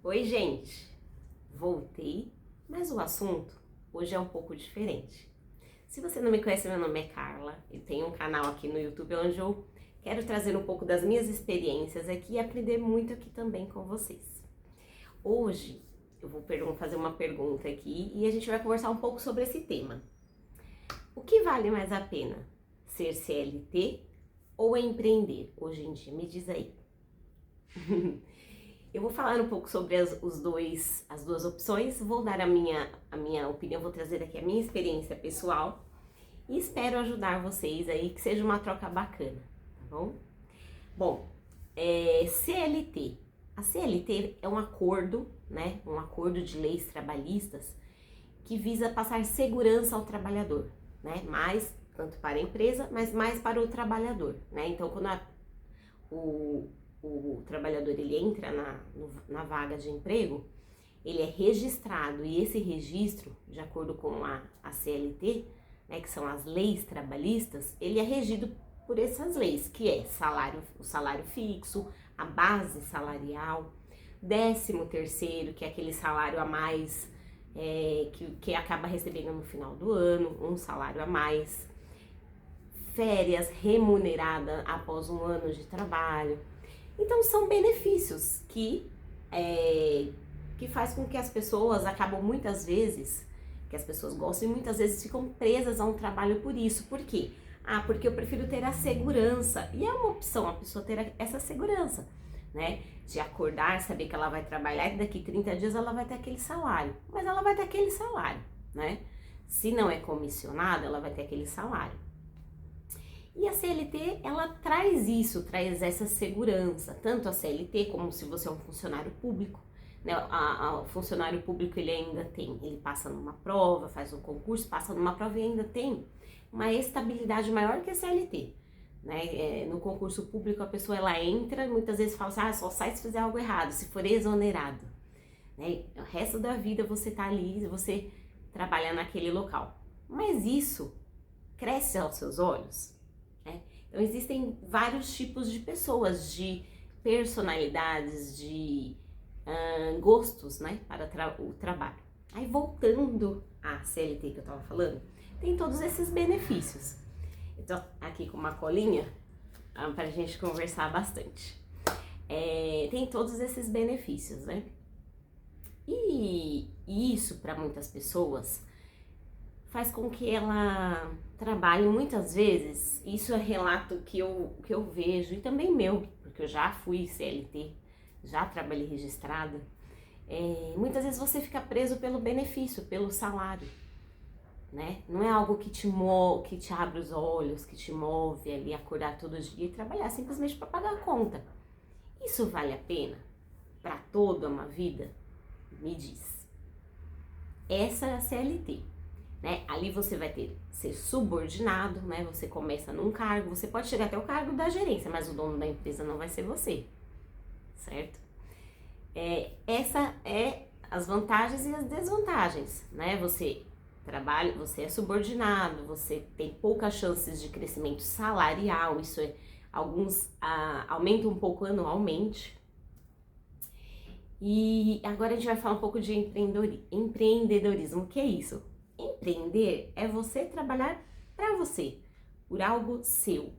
Oi, gente! Voltei, mas o assunto hoje é um pouco diferente. Se você não me conhece, meu nome é Carla. Eu tenho um canal aqui no YouTube onde eu quero trazer um pouco das minhas experiências aqui e aprender muito aqui também com vocês. Hoje eu vou fazer uma pergunta aqui e a gente vai conversar um pouco sobre esse tema. O que vale mais a pena? Ser CLT ou empreender hoje em dia? Me diz aí. Eu vou falar um pouco sobre as duas opções, vou dar a minha opinião, vou trazer aqui a minha experiência pessoal e espero ajudar vocês aí, que seja uma troca bacana, tá bom? Bom, CLT. A CLT é um acordo, né? Um acordo de leis trabalhistas que visa passar segurança ao trabalhador, né? Mais tanto para a empresa, mas mais para o trabalhador, né? Então, quando o trabalhador ele entra na vaga de emprego, ele é registrado e esse registro, de acordo com a CLT, né, que são as leis trabalhistas, ele é regido por essas leis, que é o salário fixo, a base salarial, 13º, que é aquele salário a mais que acaba recebendo no final do ano, um salário a mais, férias remuneradas após um ano de trabalho. Então são benefícios que faz com que as pessoas acabam muitas vezes, que as pessoas gostam e muitas vezes ficam presas a um trabalho por isso. Por quê? Porque eu prefiro ter a segurança. E é uma opção a pessoa ter essa segurança, né? De acordar, saber que ela vai trabalhar e daqui 30 dias ela vai ter aquele salário. Mas ela vai ter aquele salário, né? Se não é comissionada, ela vai ter aquele salário. E a CLT, ela traz isso, traz essa segurança, tanto a CLT como se você é um funcionário público, né? O funcionário público ele passa numa prova, faz um concurso, passa numa prova e ainda tem uma estabilidade maior que a CLT, né? No concurso público a pessoa ela entra, muitas vezes fala assim, só sai se fizer algo errado, se for exonerado, né? O resto da vida você tá ali, você trabalha naquele local, mas isso cresce aos seus olhos. Então existem vários tipos de pessoas, de personalidades, de gostos, né, para o trabalho. Aí voltando à CLT que eu tava falando, tem todos esses benefícios. Então aqui com uma colinha para a gente conversar bastante. Tem todos esses benefícios, né? E isso para muitas pessoas faz com que ela trabalhe muitas vezes, isso é relato que eu vejo, e também meu, porque eu já fui CLT, já trabalhei registrada, muitas vezes você fica preso pelo benefício, pelo salário, né? Não é algo que te abre os olhos, que te move ali, acordar todo dia e trabalhar simplesmente para pagar a conta. Isso vale a pena para toda uma vida? Me diz. Essa é a CLT. Né? Ali você vai ser subordinado, né? Você começa num cargo, você pode chegar até o cargo da gerência, mas o dono da empresa não vai ser você, certo? Essa é as vantagens e as desvantagens, né? Você trabalha, você é subordinado, você tem poucas chances de crescimento salarial, isso alguns aumentam um pouco anualmente. E agora a gente vai falar um pouco de empreendedorismo. O que é isso? Empreender é você trabalhar para você, por algo seu,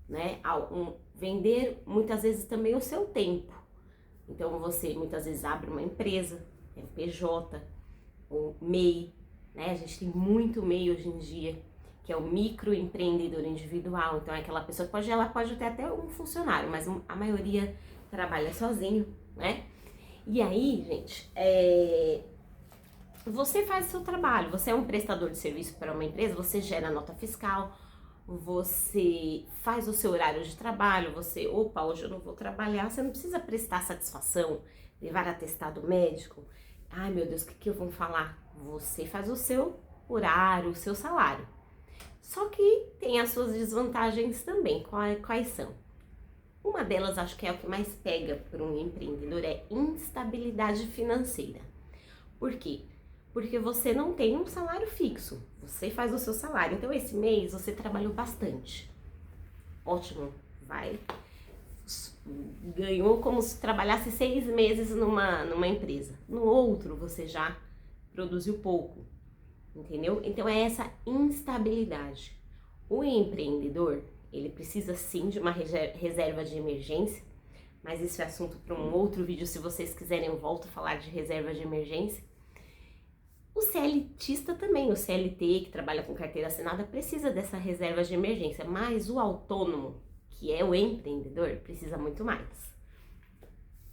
né? Vender muitas vezes também o seu tempo. Então você muitas vezes abre uma empresa, PJ ou MEI, né? A gente tem muito MEI hoje em dia, que é o microempreendedor individual. Então é aquela pessoa que ela pode ter até um funcionário, mas a maioria trabalha sozinho, né? E aí, gente, você faz o seu trabalho, você é um prestador de serviço para uma empresa, você gera nota fiscal, você faz o seu horário de trabalho, hoje eu não vou trabalhar, você não precisa prestar satisfação, levar atestado médico, ai meu Deus, o que eu vou falar? Você faz o seu horário, o seu salário. Só que tem as suas desvantagens também, quais são? Uma delas, acho que é o que mais pega para um empreendedor, é instabilidade financeira. Por quê? Porque você não tem um salário fixo, você faz o seu salário. Então esse mês você trabalhou bastante. Ótimo, vai ganhou como se trabalhasse 6 meses numa empresa. No outro, você já produziu pouco, entendeu? Então é essa instabilidade. O empreendedor, ele precisa sim de uma reserva de emergência, mas isso é assunto para um outro vídeo. Se vocês quiserem, eu volto a falar de reserva de emergência. O CLTista também, o CLT, que trabalha com carteira assinada, precisa dessa reserva de emergência, mas o autônomo, que é o empreendedor, precisa muito mais.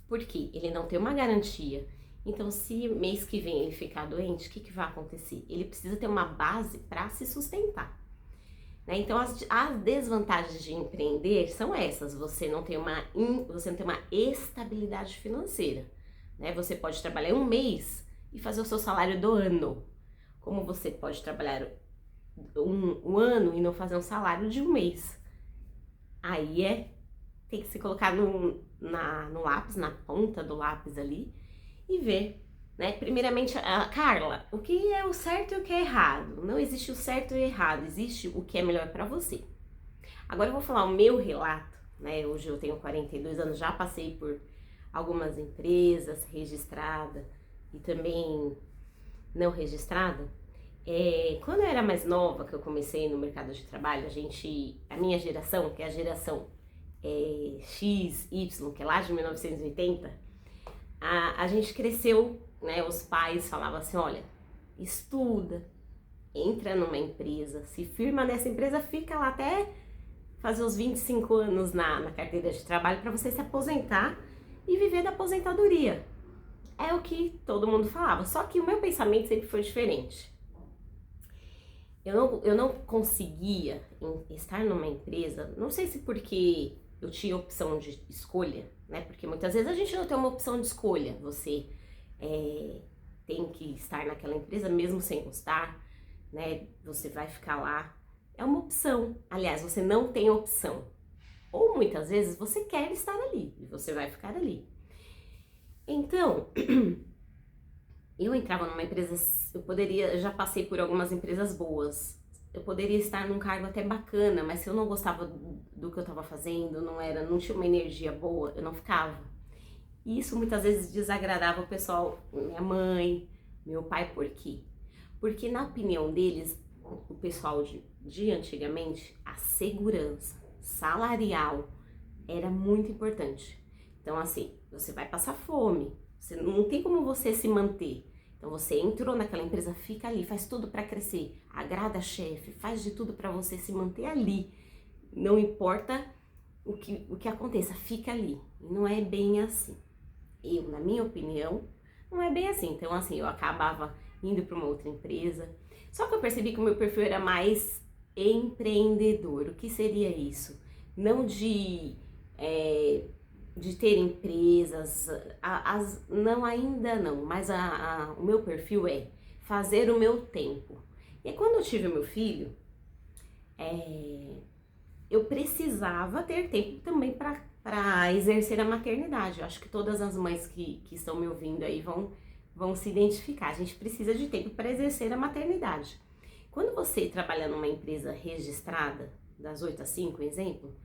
Por quê? Ele não tem uma garantia. Então, se mês que vem ele ficar doente, o que vai acontecer? Ele precisa ter uma base para se sustentar. Então, as desvantagens de empreender são essas: você não tem uma estabilidade financeira, né? Você pode trabalhar um mês e fazer o seu salário do ano, como você pode trabalhar um ano e não fazer um salário de um mês. Aí tem que se colocar no lápis, na ponta do lápis ali, e ver, né? Primeiramente, Carla, o que é o certo e o que é errado? Não existe o certo e o errado, existe o que é melhor para você. Agora eu vou falar o meu relato, né? Hoje eu tenho 42 anos, já passei por algumas empresas registrada e também não registrada. Quando eu era mais nova, que eu comecei no mercado de trabalho, a minha geração, que é a geração X, Y, que é lá de 1980, a gente cresceu, né? Os pais falavam assim: olha, estuda, entra numa empresa, se firma nessa empresa, fica lá até fazer os 25 anos na carteira de trabalho para você se aposentar e viver da aposentadoria. É o que todo mundo falava, só que o meu pensamento sempre foi diferente. Eu não conseguia estar numa empresa, não sei se porque eu tinha opção de escolha, né? Porque muitas vezes a gente não tem uma opção de escolha. Você tem que estar naquela empresa mesmo sem gostar, né? Você vai ficar lá. É uma opção. Aliás, você não tem opção. Ou muitas vezes você quer estar ali e você vai ficar ali. Então, eu entrava numa empresa, eu já passei por algumas empresas boas. Eu poderia estar num cargo até bacana, mas se eu não gostava do que eu estava fazendo, não tinha uma energia boa, eu não ficava. E isso muitas vezes desagradava o pessoal, minha mãe, meu pai. Por quê? Porque na opinião deles, o pessoal de antigamente, a segurança salarial era muito importante. Então assim, você vai passar fome, não tem como você se manter. Então você entrou naquela empresa, fica ali, faz tudo para crescer, agrada a chefe, faz de tudo para você se manter ali. Não importa o que aconteça, fica ali. E não é bem assim. Na minha opinião, não é bem assim. Então assim, eu acabava indo para uma outra empresa. Só que eu percebi que o meu perfil era mais empreendedor. O que seria isso? Não de ter empresas, não, ainda não, mas o meu perfil é fazer o meu tempo. E quando eu tive o meu filho, eu precisava ter tempo também para exercer a maternidade. Eu acho que todas as mães que estão me ouvindo aí vão se identificar. A gente precisa de tempo para exercer a maternidade. Quando você trabalha numa empresa registrada, das 8 às 5, exemplo,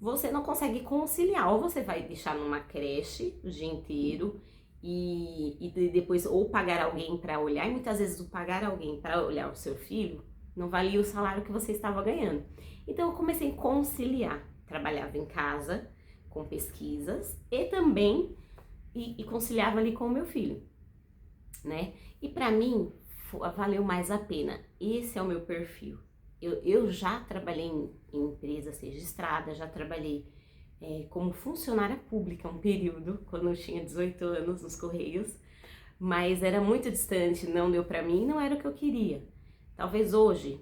você não consegue conciliar. Ou você vai deixar numa creche o dia inteiro e depois ou pagar alguém para olhar. E muitas vezes o pagar alguém para olhar o seu filho não valia o salário que você estava ganhando. Então eu comecei a conciliar. Trabalhava em casa com pesquisas e também e conciliava ali com o meu filho, né? E para mim valeu mais a pena. Esse é o meu perfil. Eu já trabalhei em empresas registradas, já trabalhei como funcionária pública um período, quando eu tinha 18 anos, nos Correios, mas era muito distante, não deu pra mim, não era o que eu queria. Talvez hoje,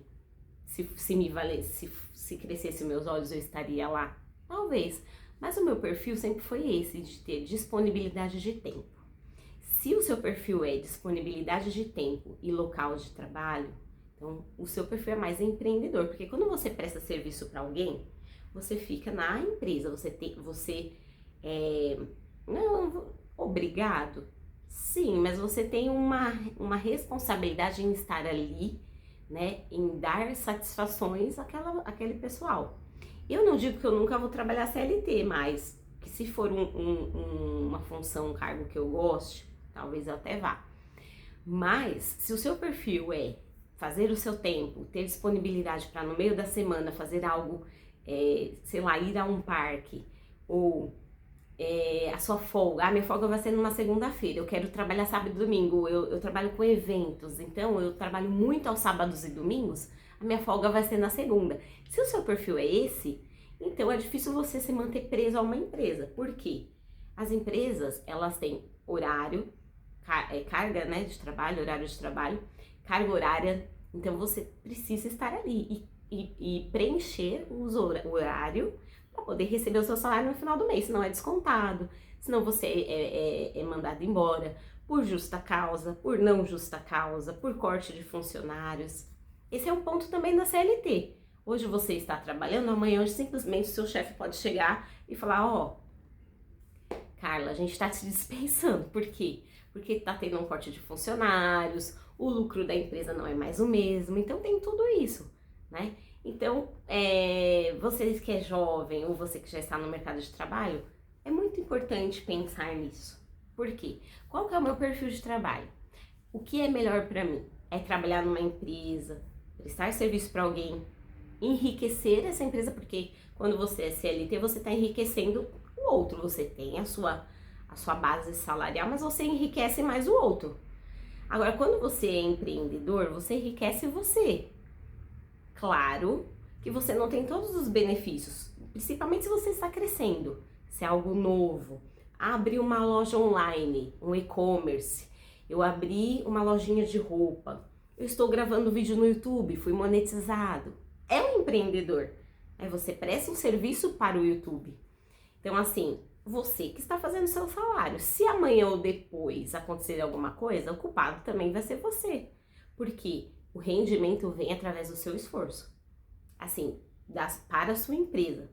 se me valesse, se crescesse meus olhos, eu estaria lá, talvez, mas o meu perfil sempre foi esse, de ter disponibilidade de tempo. Se o seu perfil é disponibilidade de tempo e local de trabalho, então o seu perfil é mais empreendedor, porque quando você presta serviço para alguém, você fica na empresa, você não obrigado, sim, mas você tem uma responsabilidade em estar ali, né, em dar satisfações àquele pessoal. Eu não digo que eu nunca vou trabalhar CLT, mas que se for uma função, um cargo que eu goste, talvez eu até vá. Mas, se o seu perfil é fazer o seu tempo, ter disponibilidade para no meio da semana fazer algo, sei lá, ir a um parque, ou a sua folga, minha folga vai ser numa segunda-feira, eu quero trabalhar sábado e domingo, eu trabalho com eventos, então eu trabalho muito aos sábados e domingos, a minha folga vai ser na segunda. Se o seu perfil é esse, então é difícil você se manter preso a uma empresa. Por quê? As empresas, elas têm horário, carga, né, de trabalho, horário de trabalho, carga horária, então você precisa estar ali e preencher o horário para poder receber o seu salário no final do mês, senão é descontado, senão você é mandado embora por justa causa, por não justa causa, por corte de funcionários. Esse é um ponto também da CLT. Hoje você está trabalhando, amanhã simplesmente o seu chefe pode chegar e falar, ó, Carla, a gente está te dispensando. Por quê? Porque está tendo um corte de funcionários, o lucro da empresa não é mais o mesmo, então tem tudo isso, né? Então, você que é jovem ou você que já está no mercado de trabalho, é muito importante pensar nisso. Por quê? Qual que é o meu perfil de trabalho? O que é melhor para mim? É trabalhar numa empresa, prestar serviço para alguém, enriquecer essa empresa, porque quando você é CLT, você está enriquecendo o outro. Você tem a sua base salarial, mas você enriquece mais o outro. Agora, quando você é empreendedor, você enriquece você. Claro que você não tem todos os benefícios, principalmente se você está crescendo, se é algo novo. Abri uma loja online, um e-commerce, eu abri uma lojinha de roupa, eu estou gravando vídeo no YouTube, fui monetizado. É um empreendedor, você presta um serviço para o YouTube. Então assim, você que está fazendo seu salário, se amanhã ou depois acontecer alguma coisa, o culpado também vai ser você, porque o rendimento vem através do seu esforço, assim, para a sua empresa.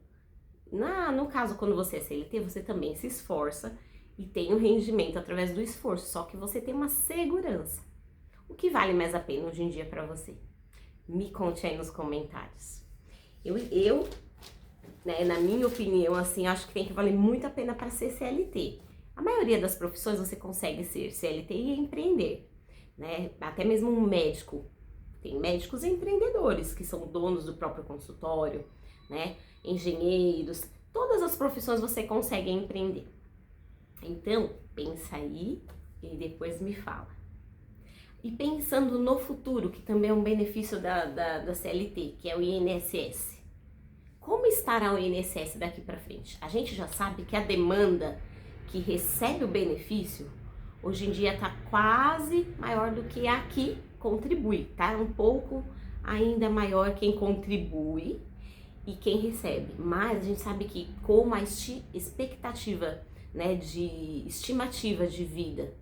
No caso, quando você é CLT, você também se esforça e tem um rendimento através do esforço, só que você tem uma segurança. O que vale mais a pena hoje em dia para você? Me conte aí nos comentários. Eu, né, na minha opinião, assim, acho que tem que valer muito a pena para ser CLT. A maioria das profissões você consegue ser CLT e empreender, né? Até mesmo um médico. Tem médicos empreendedores que são donos do próprio consultório, né? Engenheiros, todas as profissões você consegue empreender. Então, pensa aí e depois me fala. E pensando no futuro, que também é um benefício da CLT, que é o INSS. Como estará o INSS daqui para frente? A gente já sabe que a demanda que recebe o benefício, hoje em dia está quase maior do que a que contribui, tá? Um pouco ainda maior quem contribui e quem recebe. Mas a gente sabe que com a expectativa, né, de estimativa de vida,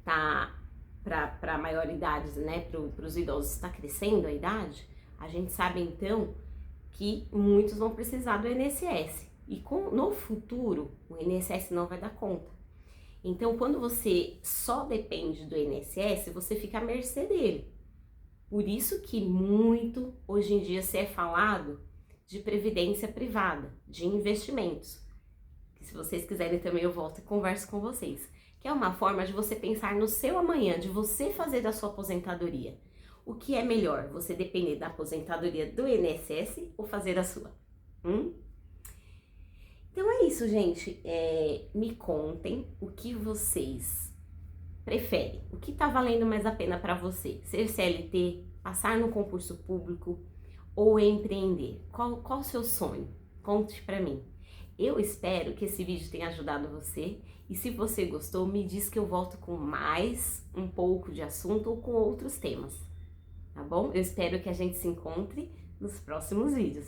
tá, para maioridades, né, para os idosos está crescendo a idade, a gente sabe então que muitos vão precisar do INSS. E no futuro, o INSS não vai dar conta. Então, quando você só depende do INSS, você fica à mercê dele. Por isso que muito, hoje em dia, se é falado de previdência privada, de investimentos. Que se vocês quiserem também eu volto e converso com vocês. Que é uma forma de você pensar no seu amanhã, de você fazer da sua aposentadoria. O que é melhor, você depender da aposentadoria do INSS ou fazer a sua? Então é isso, gente. Me contem o que vocês preferem. O que tá valendo mais a pena para você? Ser CLT, passar no concurso público ou empreender? Qual o seu sonho? Conte para mim. Eu espero que esse vídeo tenha ajudado você. E se você gostou, me diz que eu volto com mais um pouco de assunto ou com outros temas. Tá bom? Eu espero que a gente se encontre nos próximos vídeos.